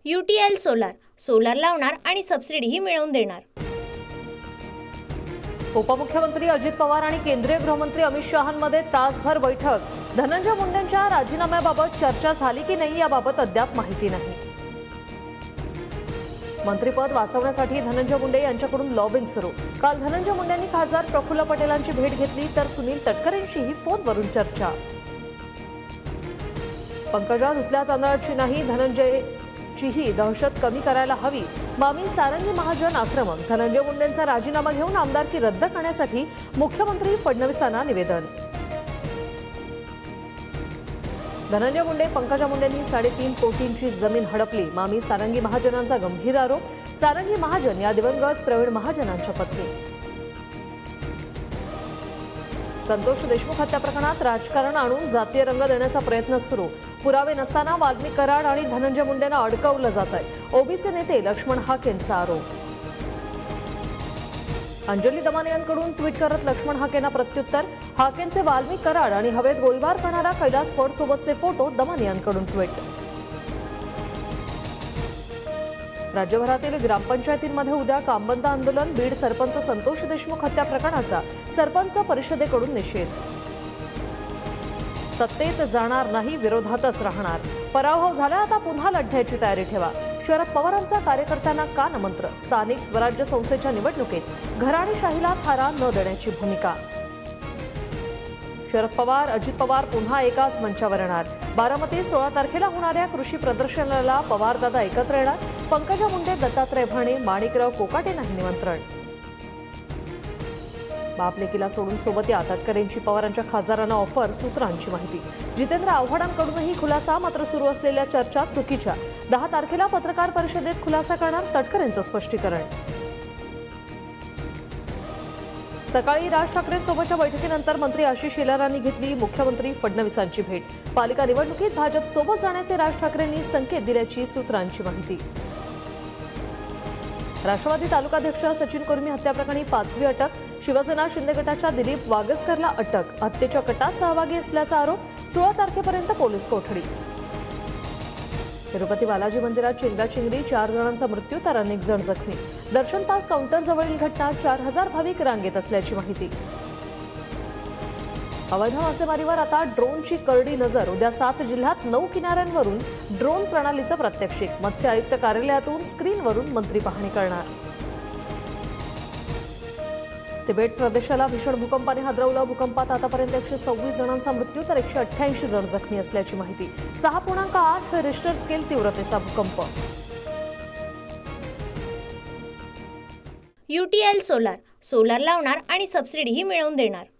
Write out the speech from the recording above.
UTL solar लावणार आणि सबसिडीही मिळवून देणार। उपमुख्यमंत्री अजित पवार आणि केंद्रीय गृहमंत्री अमित शहांमध्ये तासभर बैठक। धनंजय मुंडेंच्या राजीनाम्याबाबत चर्चा झाली की नाही याबाबत अद्याप माहिती नाही। मंत्रिपद वाचवण्यासाठी धनंजय मुंडे यांच्याकडून लॉबिंग सुरू। काल धनंजय मुंडेंनी खासदार प्रफुल्ल पटेलांची भेट घेतली तर सुनील तटकरेंशीही फोनवरून चर्चा। पंकजा धुतल्या तांदळाची नाही, धनंजयचीही दहशत कमी करायला हवी। मामी सारंगी महाजन आक्रमक। धनंजय मुंडेंचा राजीनामा घेऊन आमदारकी रद्द करण्यासाठी मुख्यमंत्री फडणवीसांना निवेदन। धनंजय मुंडे पंकजा मुंडेंनी 3.5 कोटींची जमीन हडपली। मामी सारंगी महाजनांचा गंभीर आरोप। सारंगी महाजन या दिवंगत प्रवीण महाजनांच्या पत्नी। संतोष देशमुख हत्या प्रकरणात राजकारण आणून जातीय रंग देण्याचा प्रयत्न सुरू। पुरावे नसताना वाल्मिक कराड आणि धनंजय मुंडेंना अडकवलं जात आहे। ओबीसी नेते लक्ष्मण हाकेंचा आरोप। अंजली दमाने यांकडून ट्विट करत लक्ष्मण हाकेंना प्रत्युत्तर। हाकेंचे वाल्मिक कराड आणि हवेत गोळीबार करणारा कैलास फड सोबतचे फोटो दमाने यांकडून ट्विट। राज्यभरातील ग्रामपंचायतींमध्ये उद्या कामबंद आंदोलन। बीड सरपंच संतोष देशमुख हत्या प्रकरणाचा सरपंच परिषदेकडून निषेध। सत्तेत जाणार नाही, विरोधातच राहणार। पराभव झाला, आता पुन्हा लढण्याची तयारी ठेवा। शरद पवारांचा कार्यकर्त्यांना कानमंत्र। स्थानिक स्वराज्य संस्थेच्या निवडणुकीत घराणेशाहीला थारा न देण्याची भूमिका। शरद पवार अजित पवार पुन्हा एकाच मंचावर येणार। बारामती 16 तारखेला होणाऱ्या कृषी प्रदर्शनाला पवारदादा एकत्र येणार। पंकजा मुंडे, दत्तात्रय भरणे, माणिकराव कोकाटेंनाही निमंत्रण। बापलेकीला सोडून सोबत या तटकरेंची पवारांच्या खासदारांना ऑफर। सूत्रांची माहिती। जितेंद्र आव्हाडांकडूनही खुलासा, मात्र सुरू असलेल्या चर्चा चुकीच्या। 10 तारखेला पत्रकार परिषदेत खुलासा करणार तटकरेंचं स्पष्टीकरण। सकाळी राज ठाकरे सोबतच्या बैठकीनंतर मंत्री आशिष शेलारांनी घेतली मुख्यमंत्री फडणवीसांची भेट। पालिका निवडणुकीत भाजप सोबत जाण्याचे राज ठाकरेंनी संकेत दिल्याची सूत्रांची माहिती। राष्ट्रवादी तालुकाध्यक्ष सचिन कुर्मी हत्या प्रकरणी 5वी अटक। शिवसेना शिंदे गटाच्या दिलीप वागसकरला अटक। हत्येच्या कटात सहभागी असल्याचा आरोप। 16 तारखेपर्यंत पोलीस कोठडी। तिरुपती बालाजी मंदिरात चेंगराचेंगरी, 4 जणांचा मृत्यू तर अनेक जण जखमी। दर्शन पास काउंटरजवळील घटना। 4000 भाविक रांगेत असल्याची माहिती। अवैध मासेमारीवर आता ड्रोनची करडी नजर। उद्या 7 जिल्ह्यात 9 किनाऱ्यांवरून ड्रोन प्रणालीचं प्रात्यक्षिक। मत्स्य आयुक्त कार्यालयातून स्क्रीनवरून मंत्री पाहणी करणार। तिबेट प्रदेशाला भीषण भूकंपाने हादरवलं। भूकंपात आतापर्यंत 126 जणांचा मृत्यू तर 188 जण जखमी असल्याची माहिती। 6.8 रिश्टर स्केल तीव्रतेचा भूकंप। UTL सोलार लावणार आणि सबसिडीही मिळवून देणार।